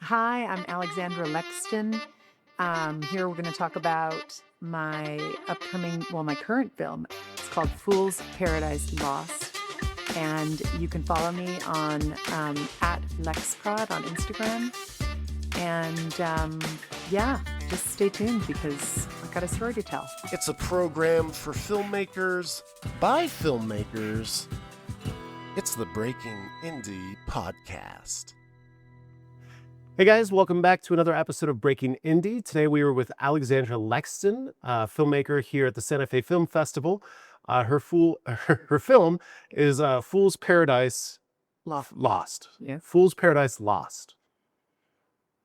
Hi, I'm Alexandra Lexton. Here we're going to talk about my my current film. It's called Fool's Paradise Lost. And you can follow me on at LexProd on Instagram. And yeah, just stay tuned because I've got a story to tell. It's a program for filmmakers by filmmakers. It's the Breaking Indie Podcast. Hey guys, welcome back to another episode of Breaking Indie. Today we were with Alexandra Lexton, filmmaker here at the Santa Fe Film Festival. Her film is Fool's Paradise Lost. Yeah. Fool's Paradise Lost.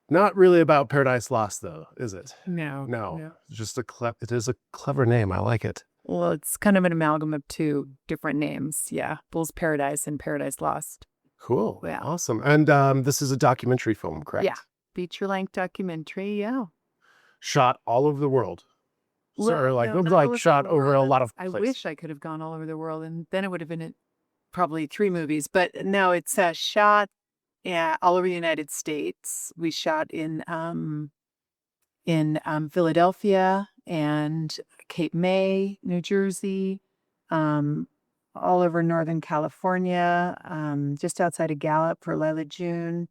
Not really about Paradise Lost, though, is it? No. It's just it is a clever name. I like it. Well, it's kind of an amalgam of two different names. Yeah, Fool's Paradise and Paradise Lost. Cool. Yeah. Awesome. And this is a documentary film, correct? Yeah. Feature-length documentary, yeah. Shot all over the world. Well, Shot over a lot of I places. wish I could have gone all over the world, and then it would have been probably 3 movies. But no, it's shot all over the United States. We shot in Philadelphia and Cape May, New Jersey, all over Northern California, just outside of Gallup for Lila June,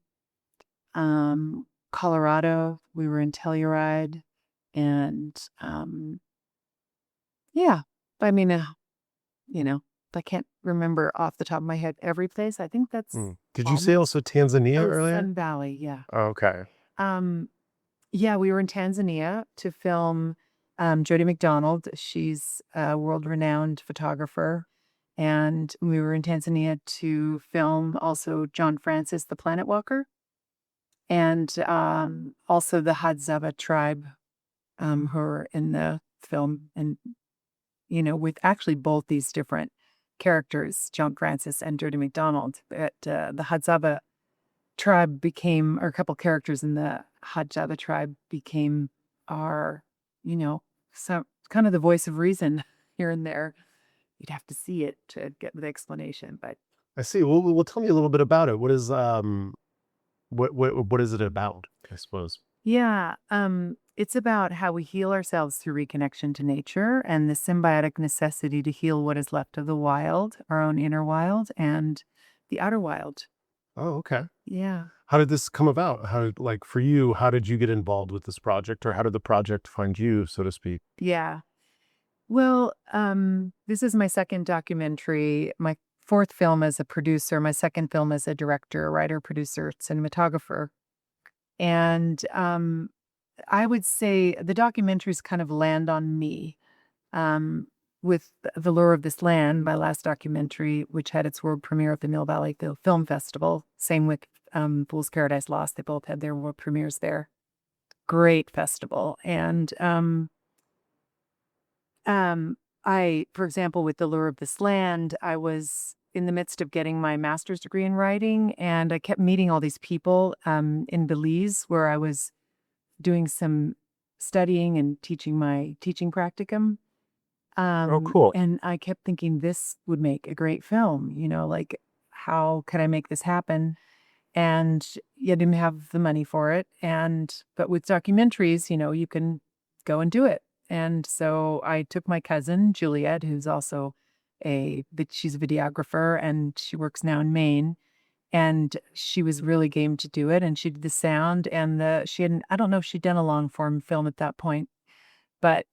Colorado. We were in Telluride, and yeah. I mean, I can't remember off the top of my head every place. I think that's Did you say also Tanzania earlier? Sun Valley, yeah. Oh, okay. Yeah, we were in Tanzania to film Jody McDonald. She's a world-renowned photographer. And we were in Tanzania to film also John Francis, the Planet Walker, and also the Hadzabe tribe who are in the film. And, with actually both these different characters, John Francis and Jody McDonald. But the Hadzabe tribe or a couple characters in the Hadzabe tribe became our, so kind of the voice of reason here and there. You'd have to see it to get the explanation, but I see. Well, tell me a little bit about it. What is what is it about, I suppose? yeah, it's about how we heal ourselves through reconnection to nature and the symbiotic necessity to heal what is left of the wild, our own inner wild, and the outer wild. Oh, okay. Yeah. How did this come about? For you, how did you get involved with this project, or how did the project find you, so to speak? Yeah. Well, this is my second documentary, my fourth film as a producer, my second film as a director, writer, producer, cinematographer. And I would say the documentaries kind of land on me. With The Lure of This Land, my last documentary, which had its world premiere at the Mill Valley Film Festival. Same with Fool's Paradise Lost. They both had their world premieres there. Great festival. And for example, with The Lure of This Land, I was in the midst of getting my master's degree in writing, and I kept meeting all these people in Belize, where I was doing some studying and teaching my teaching practicum. Oh, cool. And I kept thinking this would make a great film, how could I make this happen? And you didn't have the money for it. But with documentaries, you can go and do it. And so I took my cousin, Juliet, who's also she's a videographer, and she works now in Maine. And she was really game to do it. And she did the sound and I don't know if she'd done a long form film at that point, but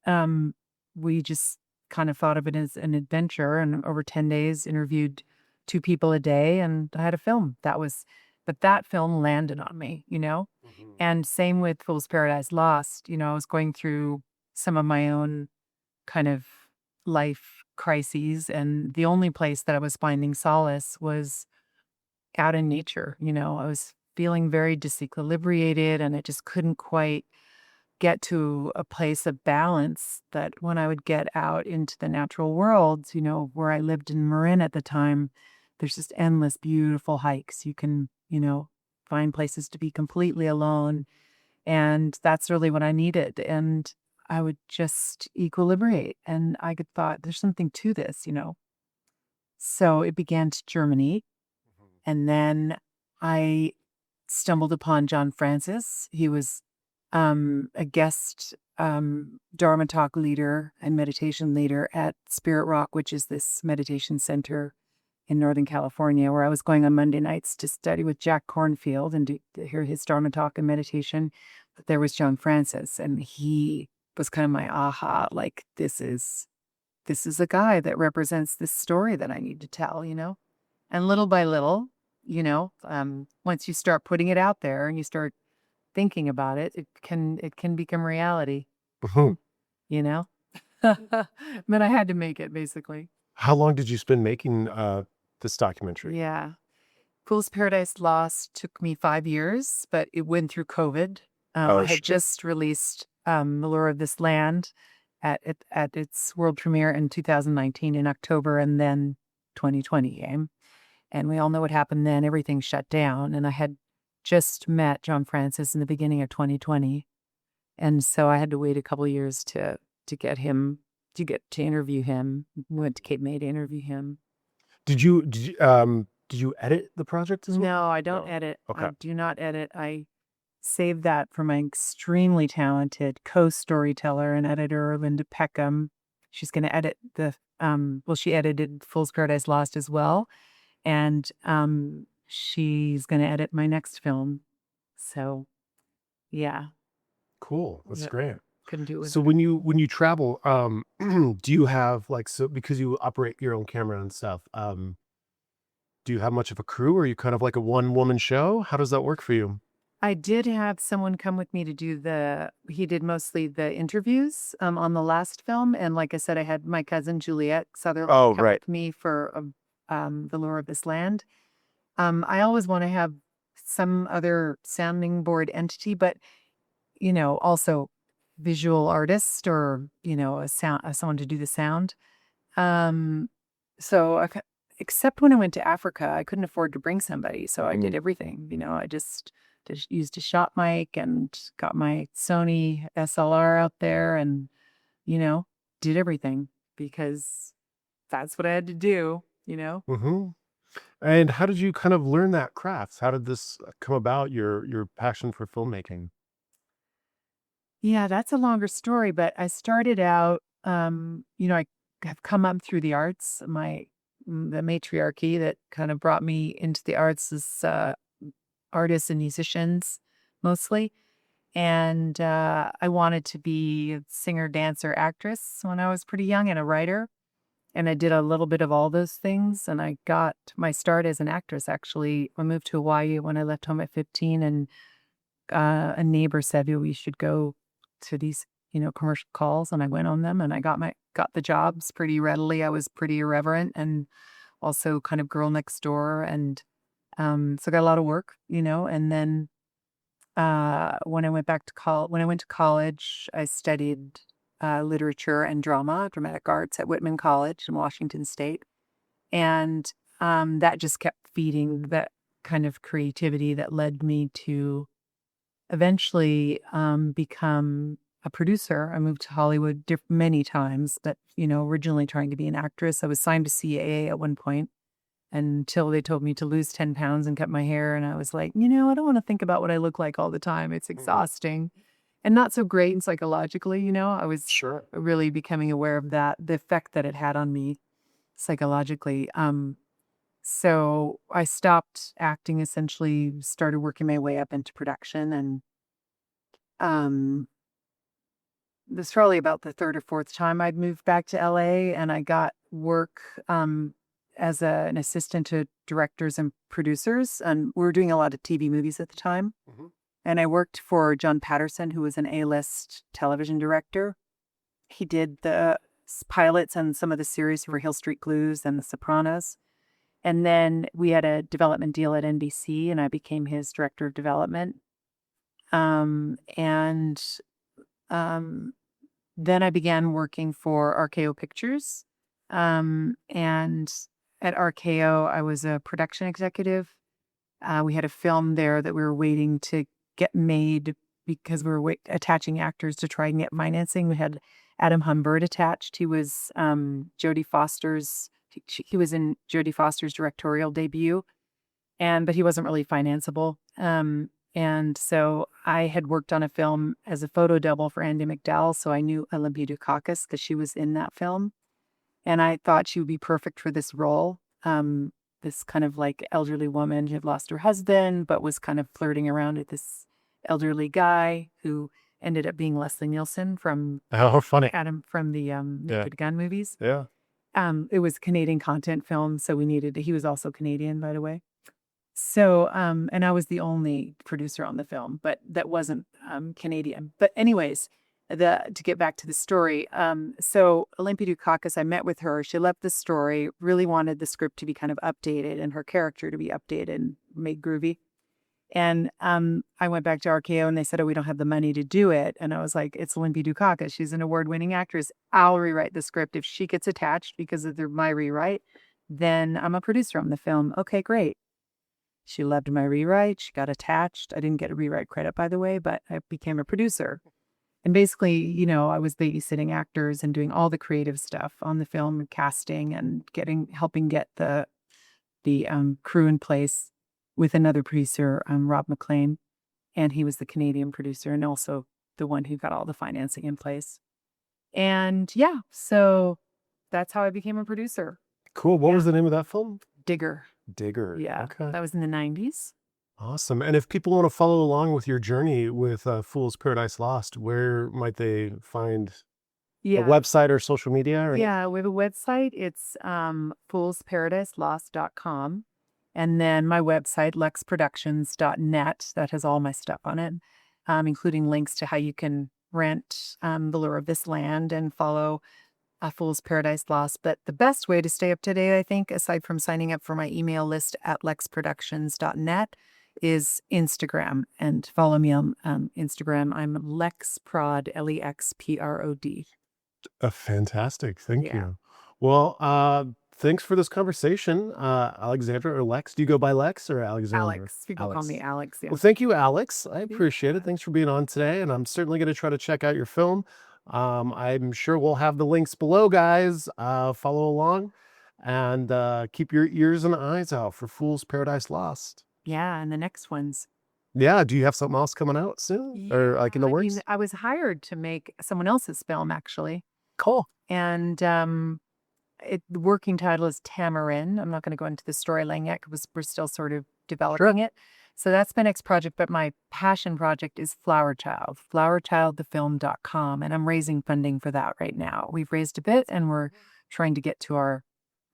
we just kind of thought of it as an adventure, and over 10 days interviewed 2 people a day, and I had a film. But that film landed on me, Mm-hmm. And same with Fool's Paradise Lost. I was going through some of my own kind of life crises, and the only place that I was finding solace was out in nature. I was feeling very disequilibrated, and I just couldn't quite get to a place of balance that when I would get out into the natural world, where I lived in Marin at the time, there's just endless beautiful hikes. You can, find places to be completely alone. And that's really what I needed. And I would just equilibrate. And I thought, there's something to this, So it began to germinate. And then I stumbled upon John Francis. He was a guest Dharma talk leader and meditation leader at Spirit Rock, which is this meditation center in Northern California, where I was going on Monday nights to study with Jack Cornfield and to hear his Dharma talk and meditation. But there was John Francis, and he was kind of my aha, like this is a guy that represents this story that I need to tell, And little by little, once you start putting it out there and you start thinking about it, it can become reality, Mhm. But I had to make it, basically. How long did you spend making this documentary? Yeah. Fool's Paradise Lost took me 5 years, but it went through COVID. I had Sure. just released The Lure of This Land at its world premiere in 2019 in October, and then 2020 came. And we all know what happened then. Everything shut down. And I had just met John Francis in the beginning of 2020. And so I had to wait a couple of years to get him, to interview him. Went to Cape May to interview him. Did you edit the project as well? No, I don't No. edit. Okay. I do not edit. I save that for my extremely talented co-storyteller and editor, Linda Peckham. She's going to edit she edited Fool's Paradise Lost as well. And she's going to edit my next film. So, yeah. Cool. That's Yeah. great. Couldn't do it with So when you travel, do you have because you operate your own camera and stuff, do you have much of a crew, or are you kind of like a one-woman show? How does that work for you? I did have someone come with me to do he did mostly the interviews on the last film. And like I said, I had my cousin Juliet Sutherland Oh, come right. with me for The Lure of This Land. I always want to have some other sounding board entity, but, also visual artist or, someone to do the sound. So except when I went to Africa, I couldn't afford to bring somebody. So I did everything, I just used a shot mic and got my Sony SLR out there and, did everything because that's what I had to do, Mm-hmm. And how did you kind of learn that craft? How did this come about, your passion for filmmaking? Yeah, that's a longer story, but I started out, I have come up through the arts. The matriarchy that kind of brought me into the arts is artists and musicians mostly. And I wanted to be a singer, dancer, actress when I was pretty young and a writer. And I did a little bit of all those things. And I got my start as an actress, actually. I moved to Hawaii when I left home at 15. And a neighbor said, we should go to these, commercial calls. And I went on them and I got the jobs pretty readily. I was pretty irreverent and also kind of girl next door. And so I got a lot of work, and then when I went to college, I studied literature and dramatic arts at Whitman College in Washington State. And that just kept feeding that kind of creativity that led me to eventually become a producer. I moved to Hollywood many times, but, originally trying to be an actress. I was signed to CAA at one point until they told me to lose 10 pounds and cut my hair. And I was like, I don't want to think about what I look like all the time. It's exhausting and not so great and psychologically, I was Sure. really becoming aware of the effect that it had on me psychologically. So I stopped acting, essentially started working my way up into production. And this is probably about the third or fourth time I'd moved back to LA, and I got work as an assistant to directors and producers. And we were doing a lot of TV movies at the time. Mm-hmm. And I worked for John Patterson, who was an A-list television director. He did the pilots and some of the series for Hill Street Blues and The Sopranos. And then we had a development deal at NBC, and I became his director of development. And then I began working for RKO Pictures. And at RKO, I was a production executive. We had a film there that we were waiting to get made because we were attaching actors to try and get financing. We had Adam Humbert attached. He was Jodie Foster's. He was in Jodie Foster's directorial debut, but he wasn't really financeable. And so I had worked on a film as a photo double for Andie MacDowell, so I knew Olympia Dukakis because she was in that film. And I thought she would be perfect for this role. This kind of like elderly woman who had lost her husband, but was kind of flirting around with this elderly guy who ended up being Leslie Nielsen from Oh, funny. Adam from the Naked Gun movies. Yeah. It was Canadian content film, so he was also Canadian, by the way. So, and I was the only producer on the film, but that wasn't Canadian. But anyways, to get back to the story, so Olympia Dukakis, I met with her. She loved the story, really wanted the script to be kind of updated and her character to be updated and made groovy. And I went back to RKO and they said, oh, we don't have the money to do it. And I was like, it's Olympia Dukakis. She's an award-winning actress. I'll rewrite the script. If she gets attached because of my rewrite, then I'm a producer on the film. Okay, great. She loved my rewrite. She got attached. I didn't get a rewrite credit, by the way, but I became a producer. And basically, I was babysitting actors and doing all the creative stuff on the film and casting and helping get the crew in place with another producer, Rob McLean. And he was the Canadian producer and also the one who got all the financing in place. And yeah, so that's how I became a producer. Cool. What was the name of that film? Digger. Yeah. Okay. That was in the 90s. Awesome. And if people want to follow along with your journey with Fool's Paradise Lost, where might they find a website or social media? Or... Yeah, we have a website. It's foolsparadiselost.com. And then my website, lexproductions.net, that has all my stuff on it, including links to how you can rent The Lure of This Land and follow Fool's Paradise Lost. But the best way to stay up to date, I think, aside from signing up for my email list at lexproductions.net, is Instagram. And follow me on Instagram. I'm LexProd, LEXPROD. Fantastic. Thank you. Well, thanks for this conversation, Alexandra or Lex. Do you go by Lex or Alexandra? Alex. People call me Alex. Yeah. Well, thank you, Alex. I appreciate it. Thanks for being on today. And I'm certainly going to try to check out your film. I'm sure we'll have the links below, guys. Follow along and keep your ears and eyes out for Fool's Paradise Lost. Yeah, and the next ones. Yeah. Do you have something else coming out soon? Or like in the works? I was hired to make someone else's film, actually. Cool. And the working title is Tamarin. I'm not going to go into the storyline yet because we're still sort of developing it. So that's my next project, but my passion project is Flower Child, flowerchildthefilm.com, and I'm raising funding for that right now. We've raised a bit, and we're trying to get to our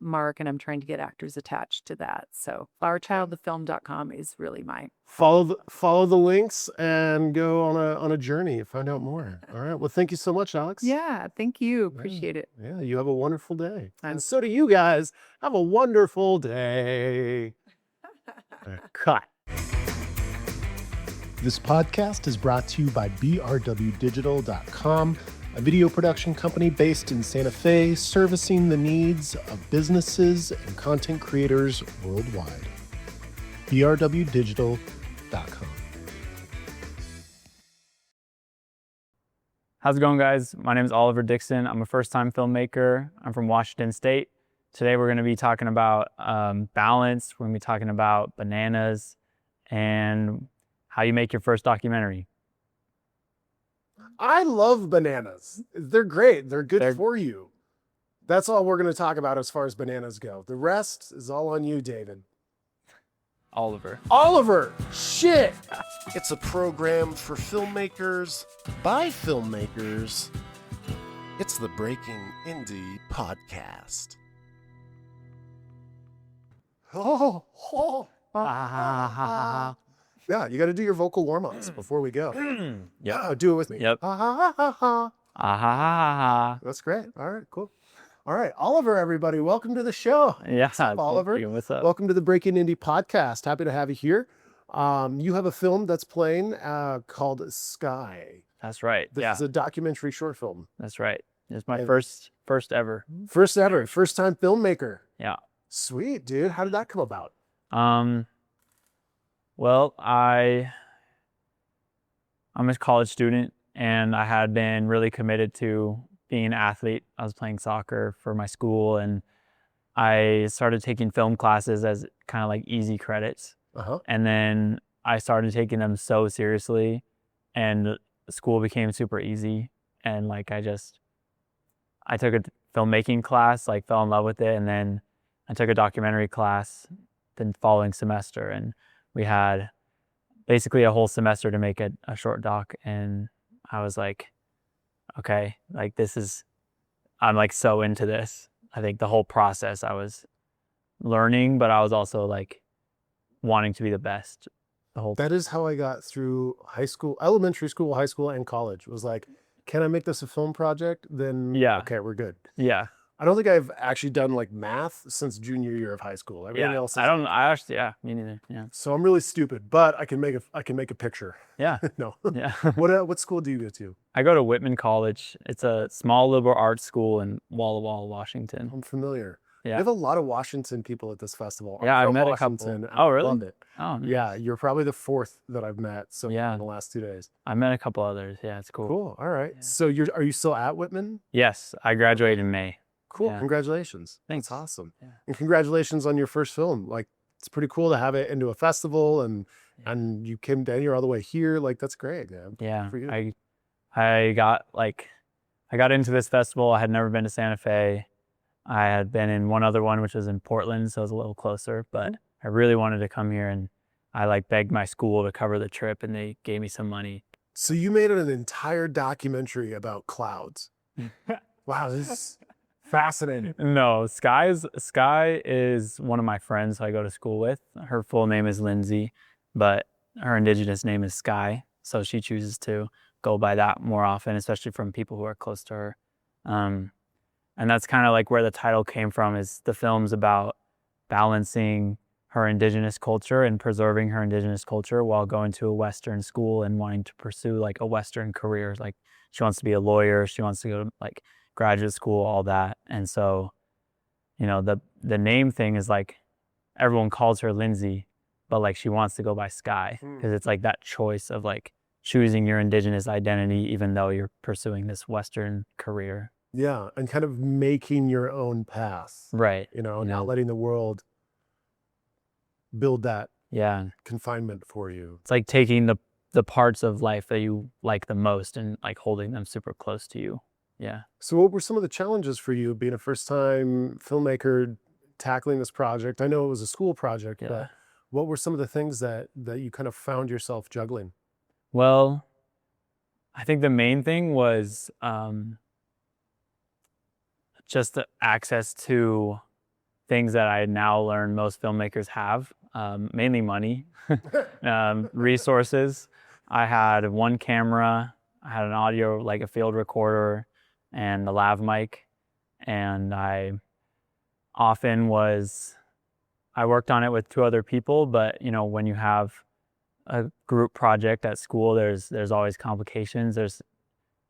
mark, and I'm trying to get actors attached to that. So flowerchildthefilm.com is really my... Follow the links and go on a journey and find out more. All right. Well, thank you so much, Alex. Yeah, thank you. Appreciate it. Yeah, you have a wonderful day. And so do you guys. Have a wonderful day. Cut. This podcast is brought to you by brwdigital.com, a video production company based in Santa Fe, servicing the needs of businesses and content creators worldwide. brwdigital.com. How's it going, guys? My name is Oliver Dixon. I'm a first-time filmmaker. I'm from Washington State. Today we're going to be talking about balance. We're going to be talking about bananas and how you make your first documentary. I love bananas. They're great. They're good for you. That's all we're going to talk about as far as bananas go. The rest is all on you, David. Oliver! Shit! It's a program for filmmakers by filmmakers. It's the Breaking Indie Podcast. Yeah, you got to do your vocal warm-ups before we go. Yeah, do it with me. Yep. That's great. All right, cool. All right, Oliver, everybody, welcome to the show. Yeah, what's up, Oliver? What's up? Welcome to the Breaking Indie Podcast. Happy to have you here. You have a film that's playing called Sky. That's right. This is a documentary short film. That's right. It's my first ever. First ever. First time filmmaker. Yeah. Sweet, dude. How did that come about? Well, I'm a college student, and I had been really committed to being an athlete. I was playing soccer for my school, and I started taking film classes as kind of like easy credits. And then I started taking them so seriously, and school became super easy. And like I took a filmmaking class, like fell in love with it, and then I took a documentary class the following semester, and we had basically a whole semester to make a short doc. And I was like, okay, like I'm like so into this. I think the whole process I was learning, but I was also like wanting to be the best the whole That is how I got through high school, elementary school, high school, and college. It was like, can I make this a film project? Then, Yeah. okay, we're good. Yeah. I don't think I've actually done like math since junior year of high school. Everything else is, I actually, yeah, me neither. Yeah. so I'm really stupid, but I can make a picture. Yeah. No. Yeah. What school do you go to? I go to Whitman College. It's a small liberal arts school in Walla Walla, Washington. I'm familiar. We Yeah. have a lot of Washington people at this festival. I'm Yeah, I've from met a Washington. couple. Oh, really? I love it. Oh, nice. Yeah, you're probably the fourth that I've met so far Yeah. in the last 2 days. I met a couple others. Yeah, it's cool. Cool. All right. Yeah. So are you still at Whitman? Yes, I graduated in May. Cool. Yeah. Congratulations. Thanks. That's awesome. Yeah. And congratulations on your first film. Like, it's pretty cool to have it into a festival, and Yeah. and you came down here all the way here. Like, that's great. Yeah. Yeah, For you. I got into this festival. I had never been to Santa Fe. I had been in one other one, which was in Portland, so it was a little closer. But I really wanted to come here, and I like begged my school to cover the trip, and they gave me some money. So you made an entire documentary about clouds. Wow, this is fascinating. No, Sky is one of my friends who I go to school with. Her full name is Lindsay, but her Indigenous name is Sky, so she chooses to go by that more often, especially from people who are close to her. And that's kind of like where the title came from. Is the film's about balancing her Indigenous culture and preserving her Indigenous culture while going to a Western school and wanting to pursue like a Western career. Like she wants to be a lawyer, she wants to go to like graduate school, all that. And so, you know, the name thing is like everyone calls her Lindsay, but like she wants to go by Sky because it's like that choice of like choosing your Indigenous identity even though you're pursuing this Western career. Yeah, and kind of making your own path. Right. You know, You not know. letting the world build that Yeah. confinement for you. It's like taking the parts of life that you like the most and like holding them super close to you. Yeah. So what were some of the challenges for you being a first-time filmmaker tackling this project? I know it was a school project, Yeah. but what were some of the things that you kind of found yourself juggling? Well, I think the main thing was just the access to things that I now learn most filmmakers have, mainly money, resources. I had one camera, I had an audio, like a field recorder and a lav mic. And I worked on it with 2 other people, but you know, when you have a group project at school, there's always complications.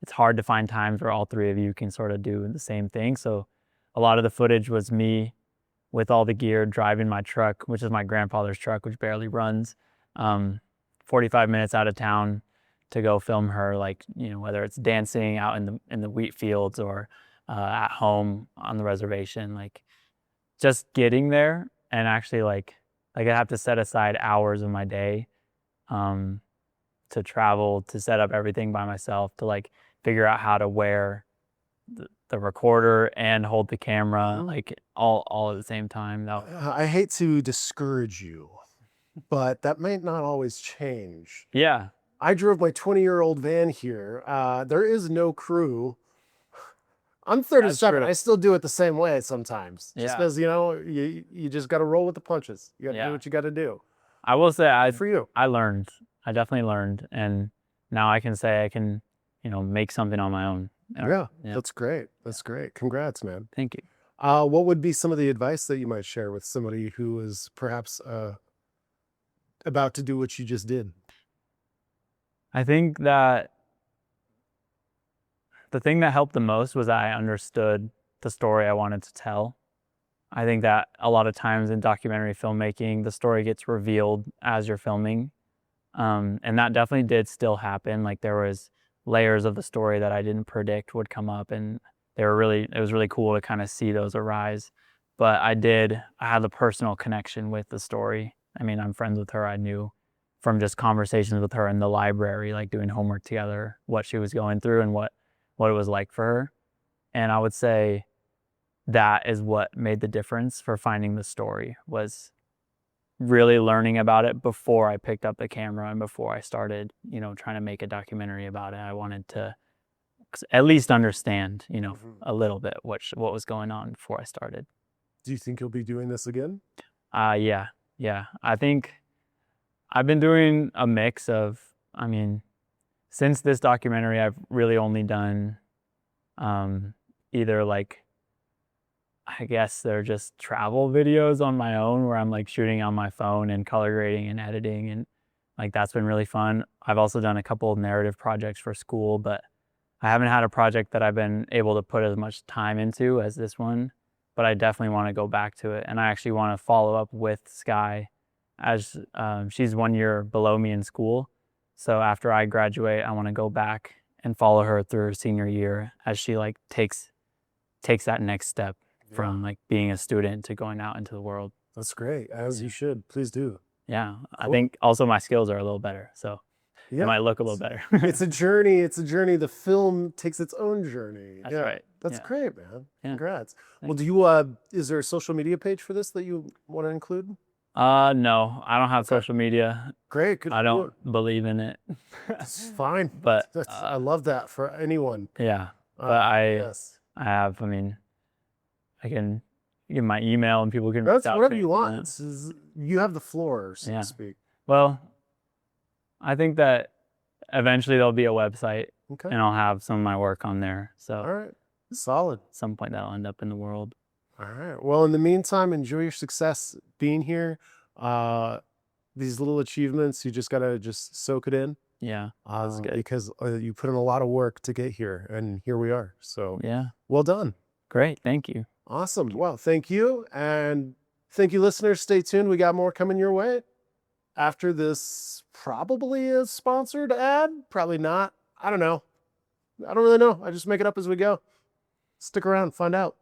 It's hard to find times where all 3 of you can sort of do the same thing. So a lot of the footage was me with all the gear driving my truck, which is my grandfather's truck, which barely runs, 45 minutes out of town to go film her, like, you know, whether it's dancing out in the wheat fields or at home on the reservation, like just getting there and actually like I have to set aside hours of my day to travel, to set up everything by myself, to like figure out how to wear the recorder and hold the camera, like all at the same time. I hate to discourage you, but that might not always change. Yeah. I drove my 20-year-old van here. There is no crew. I'm 37. I still do it the same way sometimes. Just Yeah. because, you know, you just got to roll with the punches. You got to do what you got to do. I will say For you. I learned. I definitely learned. And now I can say I can, you know, make something on my own. Yeah, that's great. That's great. Congrats, man. Thank you. What would be some of the advice that you might share with somebody who is perhaps about to do what you just did? I think that the thing that helped the most was I understood the story I wanted to tell. I think that a lot of times in documentary filmmaking, the story gets revealed as you're filming. And that definitely did still happen. Like there was layers of the story that I didn't predict would come up, and it was really cool to kind of see those arise. But I had a personal connection with the story. I mean, I'm friends with her. I knew from just conversations with her in the library, like doing homework together, what she was going through and what it was like for her. And I would say that is what made the difference for finding the story, was really learning about it before I picked up the camera and before I started, trying to make a documentary about it. I wanted to at least understand, a little bit what was going on before I started. Do you think you'll be doing this again? Yeah. I think I've been doing a mix of, since this documentary, I've really only done either like, I guess they're just travel videos on my own where I'm like shooting on my phone and color grading and editing, and like that's been really fun. I've also done a couple of narrative projects for school, but I haven't had a project that I've been able to put as much time into as this one, but I definitely want to go back to it. And I actually want to follow up with Sky, as she's 1 year below me in school. So after I graduate, I want to go back and follow her through her senior year as she like takes that next step from like being a student to going out into the world. That's great. As you should. Please do. Yeah. Cool. I think also my skills are a little better, so it might look a little better. It's a journey. The film takes its own journey. That's right. That's great, man. Yeah. Congrats. Thanks. Well, do you is there a social media page for this that you want to include? No, I don't have social media. Great. Good. I don't believe in it. It's fine. But I love that for anyone. Yeah. But I yes. I have, I can give my email and people can reach That's out whatever to me. you want. You have the floor, so to speak. Well, I think that eventually there'll be a website Okay. and I'll have some of my work on there. So All right. Solid. at some point that'll end up in the world. All right. Well, in the meantime, enjoy your success being here. These little achievements, you just gotta soak it in. Yeah. That's good. Because you put in a lot of work to get here, and here we are. So Yeah. well done. Great. Thank you. Awesome. Well, thank you. And thank you, listeners. Stay tuned. We got more coming your way. After this, probably a sponsored ad. Probably not. I don't know. I don't really know. I just make it up as we go. Stick around, find out.